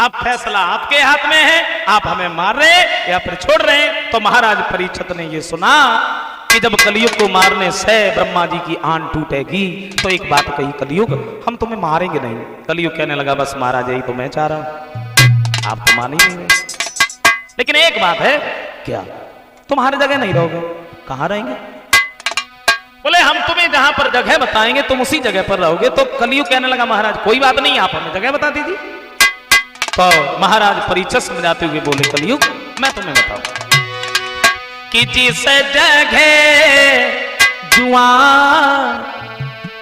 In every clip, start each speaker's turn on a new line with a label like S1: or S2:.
S1: अब फैसला आपके हाथ में है, आप हमें मार रहे या फिर छोड़ रहे हैं। तो महाराज परीक्षित ने ये सुना कि जब कलयुग को मारने से ब्रह्मा जी की आन टूटेगी तो एक बात कही, कलयुग हम तुम्हें मारेंगे नहीं। कलयुग कहने लगा बस महाराज यही तो मैं चाह रहा हूं, आप तो मान ही नहीं रहे। लेकिन एक बात है, क्या तुम हर जगह नहीं रहोगे? कहां रहेंगे? बोले हम तुम्हें जहां पर जगह बताएंगे तुम उसी जगह पर रहोगे। तो कलयुग कहने लगा महाराज कोई बात नहीं, आप हमें जगह बता दीजिए। तो महाराज परीक्षित समझाते हुए बोले कलयुग मैं तुम्हें बताऊं कि जिस जगह जुआन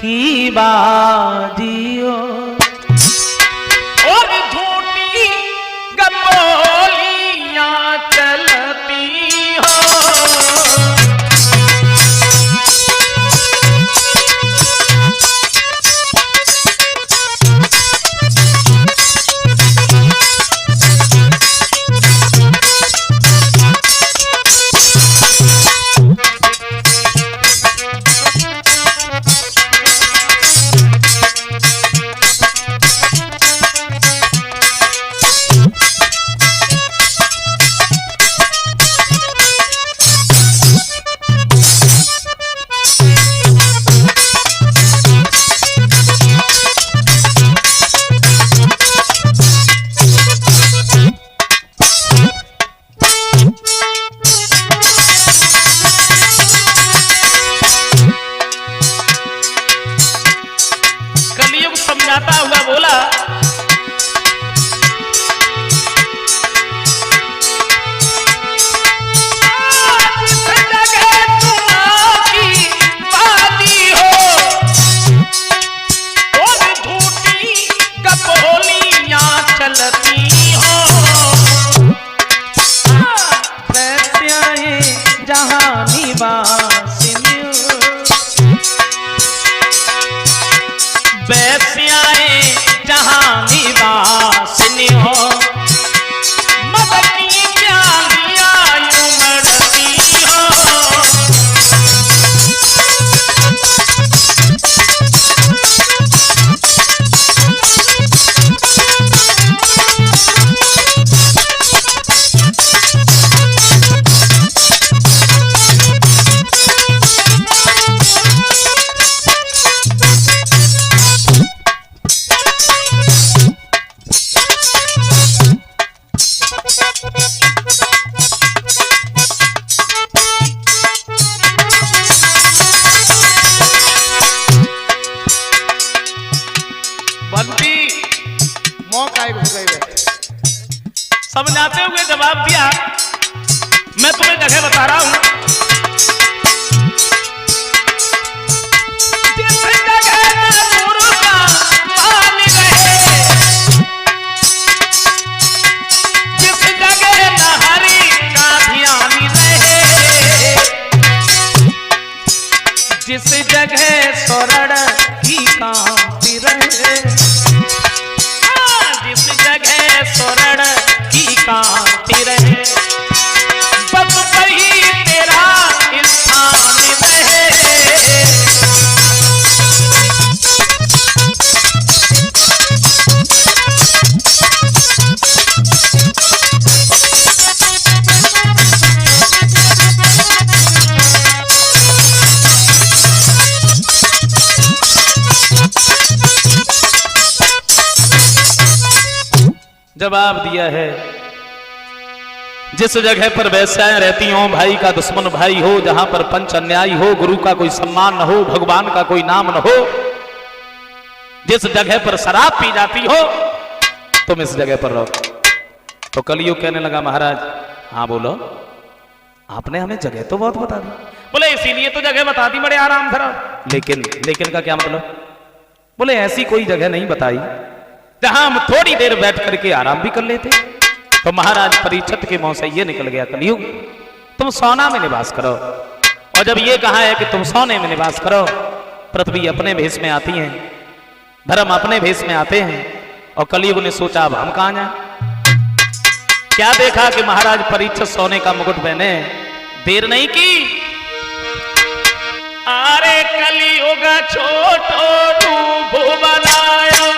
S1: की बाजियो और झूठी गपोलियां चलती हो, समझाता हुआ बोला जिस जगह तुम्हारी बाती हो और झूठी गपोलियां चलती हो, वैसे जहानी वासिनी वैस्याए जहानी वासिनी हो, मद की प्यालियां उमड़ती हो, समझाते हुए जवाब दिया मैं तुम्हें जगह बता रहा हूं, जिस जगह मुर्गा पाल रहे, जिस जगह नहरी का ध्यान रहे, जिस जगह स्वर्ण की कांति रहे, जिस जगह स्वर्ण की कांति रहे, बस वही तेरा स्थान रहे। जवाब दिया है जिस जगह पर वैश्याएं रहती हो, भाई का दुश्मन भाई हो, जहां पर पंच अन्यायी हो, गुरु का कोई सम्मान न हो, भगवान का कोई नाम न हो, जिस जगह पर शराब पी जाती हो, तुम इस जगह पर रहो। तो कलयुग कहने लगा महाराज हाँ बोलो, आपने हमें जगह तो बहुत बता दी। बोले इसीलिए तो जगह बता दी बड़े आराम धरा। लेकिन का क्या मतलब? बोले ऐसी कोई जगह नहीं बताई जहां हम थोड़ी देर बैठ करके आराम भी कर लेते। तो महाराज परीक्षित के मुंह से ये निकल गया कलयुग तुम सोना में निवास करो। और जब ये कहा है कि तुम सोने में निवास करो, पृथ्वी अपने भेष में आती है, धर्म अपने भेष में आते हैं, और कलयुग ने सोचा अब हम कहां जाएं। क्या देखा कि महाराज परीक्षित सोने का मुकुट पहने, देर नहीं की, अरे कलयुग छोटो रूप बनाया,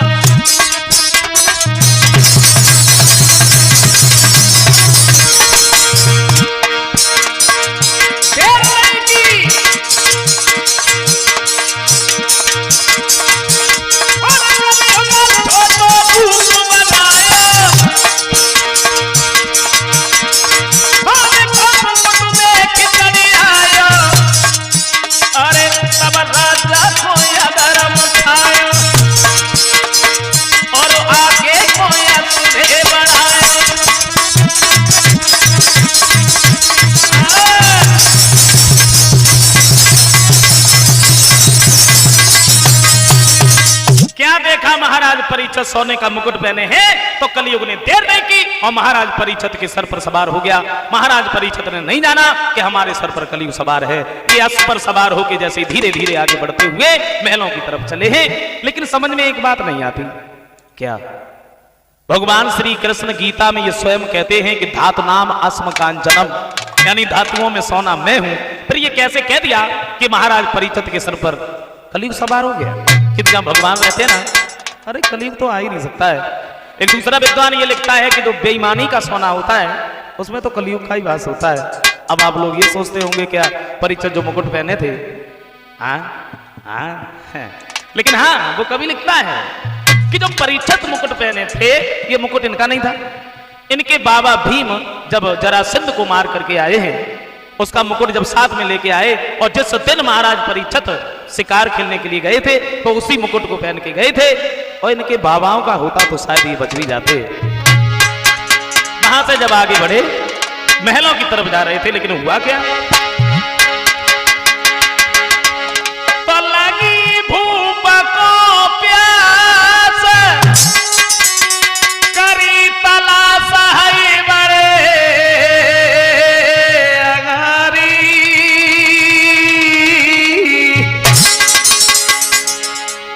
S1: परीक्षित सोने का मुकुट पहने हैं तो कलयुग ने देर नहीं की और महाराज परीक्षित के सर पर सवार हो गया। महाराज परीक्षित ने नहीं जाना कि हमारे सर पर कलयुग सवार है। ये अश्व पर सवार होकर जैसे धीरे धीरे आगे बढ़ते हुए महलों की तरफ चले हैं। लेकिन समझ में एक बात नहीं आती, क्या? भगवान श्री कृष्ण गीता में ये स्वयं कहते हैं कि धातु नाम अस्म कांचनम, यानी धातुओं में सोना मैं हूं। फिर ये कैसे कह दिया कि महाराज परीक्षित के सर पर कलयुग सवार हो गया? कि जहां भगवान रहते हैं ना, अरे कलयुग तो आ ही नहीं सकता है। एक दूसरा विद्वान ये लिखता है कि जो बेईमानी का सोना होता है उसमें तो कलयुग का ही वास होता है। अब आप लोग ये सोचते होंगे क्या परीक्षित जो मुकुट पहने थे, लेकिन हाँ वो कवि लिखता है कि जो परीक्षित मुकुट पहने थे ये मुकुट इनका नहीं था। इनके बाबा भीम जब जरासंध को मार करके आए हैं, उसका मुकुट जब साथ में लेके आए और जिस दिन महाराज परीक्षित शिकार खेलने के लिए गए थे तो उसी मुकुट को पहन के गए थे। और इनके बाबाओं का होता तो शायद ये बच भी जाते। वहां से जब आगे बढ़े महलों की तरफ जा रहे थे, लेकिन हुआ क्या? तो लगी भूप को प्यास करी तलाश है बड़े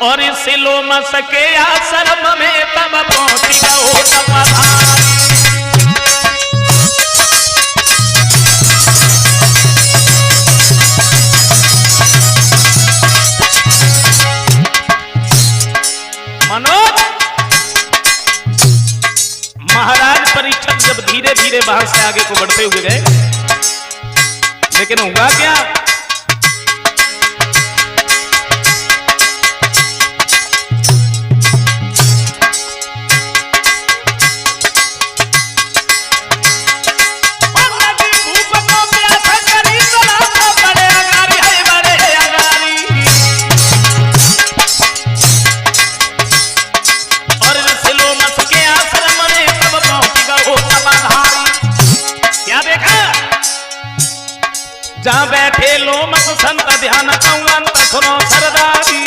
S1: और सिलो मसके आश्रम में तब पहुंच गओ तपधारी। मनोज, महाराज परीक्षित जब धीरे धीरे बाहर से आगे को बढ़ते हुए गए, लेकिन हुआ क्या? जहां बैठे लोमस संत ध्यान अंत सुनो सरदारी।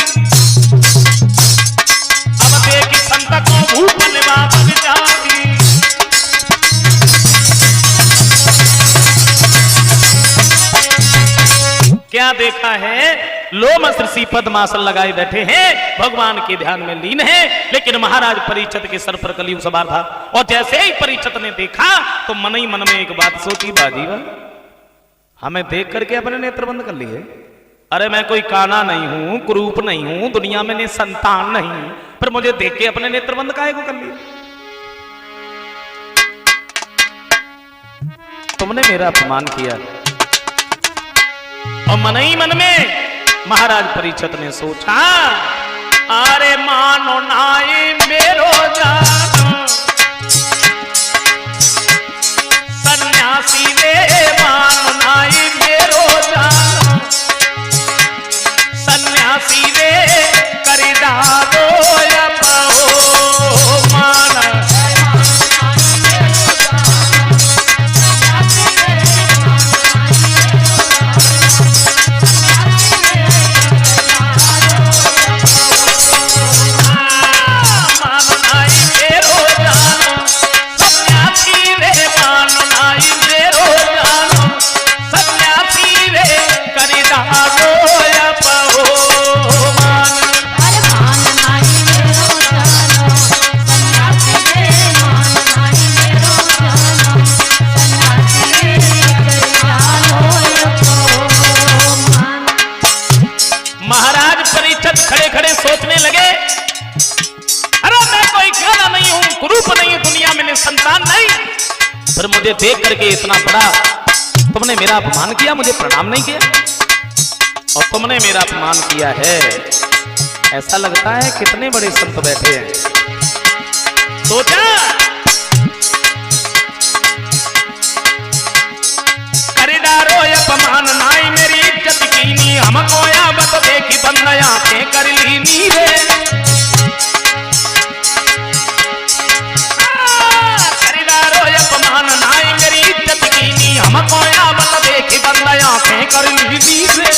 S1: अब देखी संत को भूप निवास विचारी। क्या देखा है? लोमस ऋषि पद्मासन लगाए बैठे हैं, भगवान के ध्यान में लीन है। लेकिन महाराज परीक्षित के सर पर कलयुग सवार था। और जैसे ही परीक्षित ने देखा तो मन ही मन में एक बात सोची, बाजीवा हमें देख करके अपने नेत्र बंद कर लिए। अरे मैं कोई काना नहीं हूं, कुरूप नहीं हूं, दुनिया में संतान नहीं, पर मुझे देख के अपने नेत्र बंद काहे को कर लिए? तुमने मेरा अपमान किया। और मन ही मन में महाराज परीक्षित ने सोचा, अरे मानो नाई मेरो जान सन्यासी रे, मानो नाई मेरो जान सन्यासी रे, करिदारो या पाओ माना। खड़े खड़े सोचने लगे, अरे मैं कोई काना नहीं हूं, कुरूप नहीं हूं, दुनिया में संतान नहीं, पर मुझे देख करके इतना बड़ा तुमने मेरा अपमान किया, मुझे प्रणाम नहीं किया। और तुमने मेरा अपमान किया है, ऐसा लगता है कितने बड़े संत बैठे हैं। सोचा करिदारो अपमान नाई मेरी इज्जत कीनी, हमको या बत देखी बंदया के कर लीनी रे। करिदारो अपमान नाई मेरी इज्जत कीनी, हमको या बत देखी बंदया के कर लीनी रे।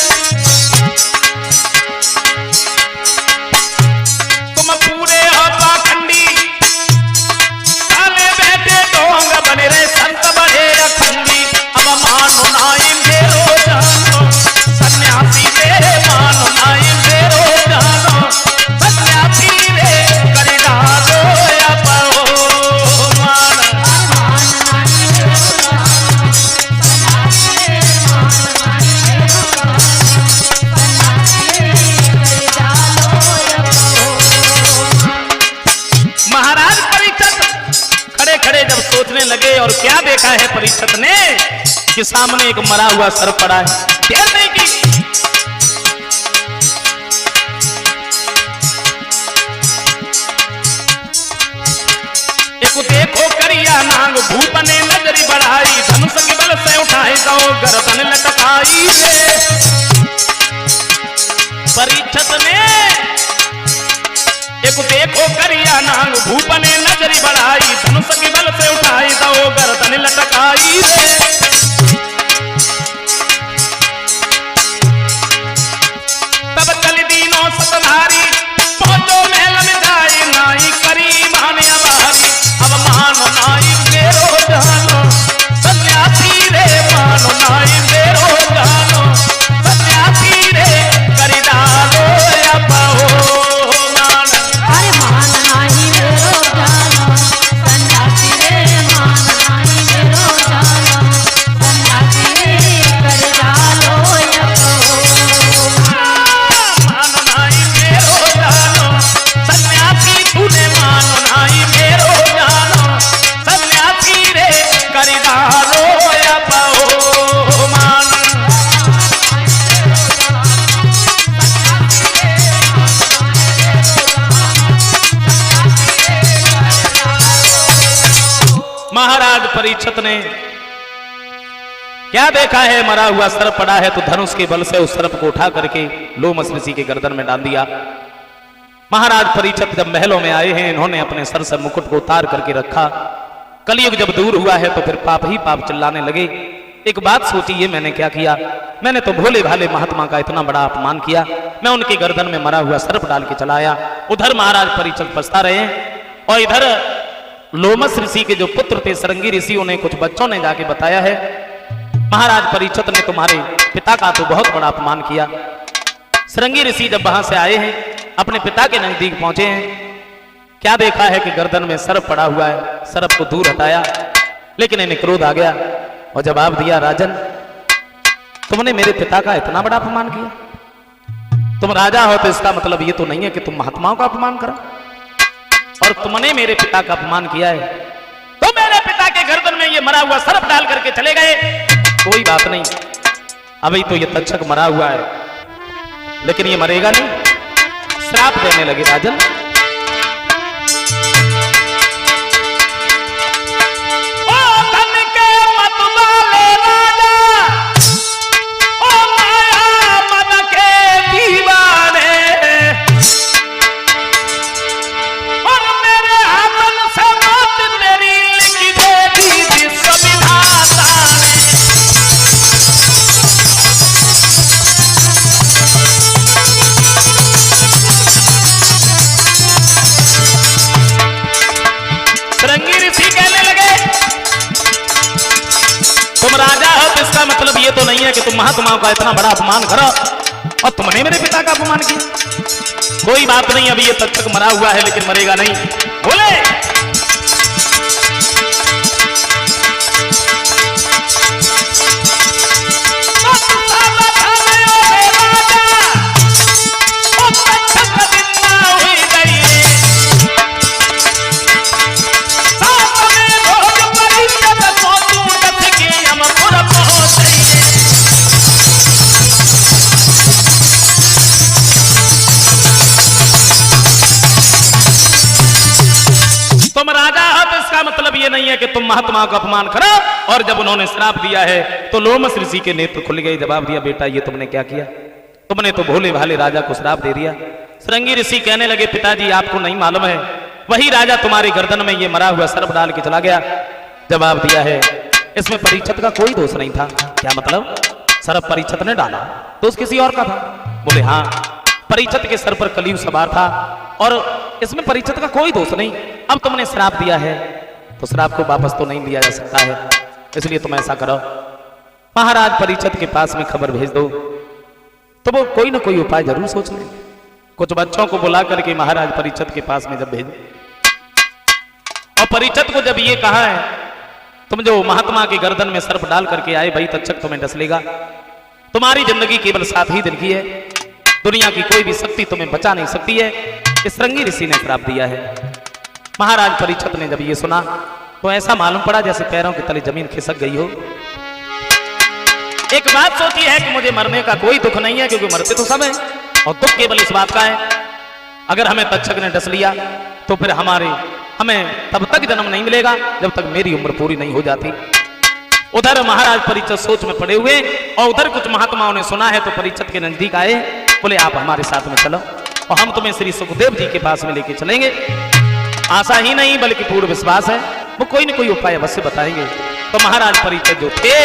S1: तुम पूरे हो पाखंडी सोचने लगे और क्या देखा है परीक्षित ने कि सामने एक मरा हुआ सर्प पड़ा है। देर नहीं की, एक देखो करिया नाग भूप ने नजरी बढ़ाई, धनुष के बल से उठाए तो गर्दन लटकाई रे। परीक्षित ने एक देखो करिया नाग भूप ने नजरी बढ़ाई, धनुष के बल से उठाई तो गर्दन लटकाई रे। तब चल दीनों सतधारी पहुंचो महल में जाए, नाई करी माने अबारी, अब मानो नाई मेरो जानो सन्यासी रे, मानो नाई मेरो जानो सन्यासी रे, करी डालो या पाओ मान।
S2: अरे मान नाई मेरो जानो सन्यासी रे, मान नाई मेरो जानो सन्यासी रे, कर डालो या पाओ
S1: मानो नाई मेरो जानो सन्यासी, तूने मानो नाई मेरो जानो सन्यासी रे, करी डालो या पाओ मान। महाराज परीक्षित ने क्या देखा है, मरा हुआ सर्प पड़ा है तो धनुष के बल से उस सर्प को उठा करके लोमस ऋषि के गर्दन में डाल दिया। महाराज परीक्षित जब महलों में आए हैं, इन्होंने अपने सर से मुकुट को उतार करके रखा। कलयुग जब दूर हुआ है तो फिर पाप ही पाप चिल्लाने लगे। एक बात सोचिए, मैंने क्या किया? मैंने तो भोले भाले महात्मा का इतना बड़ा अपमान किया। मैं उनकी गर्दन में मरा हुआ सर्प डाल के चला आया। उधर महाराज परीक्षित पछता रहे हैं और इधर लोमस ऋषि के जो पुत्र थे सरंगी ऋषि, उन्हें कुछ बच्चों ने जाके बताया है, महाराज परीक्षित ने तुम्हारे पिता का तो बहुत बड़ा अपमान किया। सरंगी ऋषि जब वहां से आए हैं, अपने पिता के नजदीक पहुंचे हैं, क्या देखा है कि गर्दन में सर्प पड़ा हुआ है। सर्प को दूर हटाया, लेकिन इन्हें क्रोध आ गया और जवाब दिया, राजन तुमने मेरे पिता का इतना बड़ा अपमान किया। तुम राजा हो तो इसका मतलब ये तो नहीं है कि तुम महात्माओं का अपमान करो, और तुमने मेरे पिता का अपमान किया है तो मेरे पिता के गर्दन में ये मरा हुआ सर्प डाल करके चले गए। कोई बात नहीं, अभी तो ये तक्षक मरा हुआ है, लेकिन ये मरेगा नहीं। श्राप देने लगे राजन। मतलब ये तो नहीं है कि तुम महात्माओं का इतना बड़ा अपमान करो और तुमने मेरे पिता का अपमान किया। कोई बात नहीं, अभी ये तक्षक मरा हुआ है लेकिन मरेगा नहीं। बोले मतलब ये नहीं है कि तुम महात्मा का अपमान करो। और जब उन्होंने श्राप दिया है तो लोमस ऋषि के नेत्र खुल गए। जवाब दिया, बेटा ये तुमने क्या किया? तुमने तो भोले भाले राजा को श्राप दे दिया। सरंगी ऋषि कहने लगे, पिताजी आपको नहीं मालूम है, वही राजा तुम्हारे गर्दन में ये मरा हुआ सर्प डाल के चला गया। जवाब दिया है, इसमें परीक्षित का कोई दोष नहीं था। क्या मतलब? सर्प परीक्षित ने डाला तो किसी और का था? बोले हाँ, परीक्षित के सर पर कलयुग सवार था और इसमें परीक्षित का कोई दोष नहीं। अब तुमने श्राप दिया है तो श्राप को वापस तो नहीं लिया जा सकता है, इसलिए तुम ऐसा करो, महाराज परीक्षित के पास में खबर भेज दो तो वो कोई ना कोई उपाय जरूर सोच ले। कुछ बच्चों को बुला करके महाराज परीक्षित के पास में जब भेजो और परीक्षित को जब ये कहा है, तुम जो महात्मा के गर्दन में सर्प डाल करके आए, भाई तक्षक तुम्हें डस लेगा, तुम्हारी जिंदगी केवल 7 ही दिन की है, दुनिया की कोई भी शक्ति तुम्हें बचा नहीं सकती है, इस सरंगी ऋषि ने श्राप दिया है। महाराज परीक्षित ने जब ये सुना तो ऐसा मालूम पड़ा जैसे पैरों के तले जमीन खिसक गई हो। एक बात सोची है कि मुझे मरने का कोई दुख नहीं है, क्योंकि मरते तो सब हैं, और दुख केवल इस बात का है, अगर हमें तक्षक ने डस लिया तो फिर हमें तब तक जन्म नहीं मिलेगा जब तक मेरी उम्र पूरी नहीं हो जाती। उधर महाराज परीक्षित सोच में पड़े हुए, और उधर कुछ महात्माओं ने सुना है तो परीक्षित के नजदीक आए, बोले आप हमारे साथ में चलो और हम तुम्हें श्री सुखदेव जी के पास में लेके चलेंगे। आशा ही नहीं बल्कि पूर्ण विश्वास है, वो कोई न कोई उपाय अवश्य बताएंगे। तो महाराज परीक्षित जो थे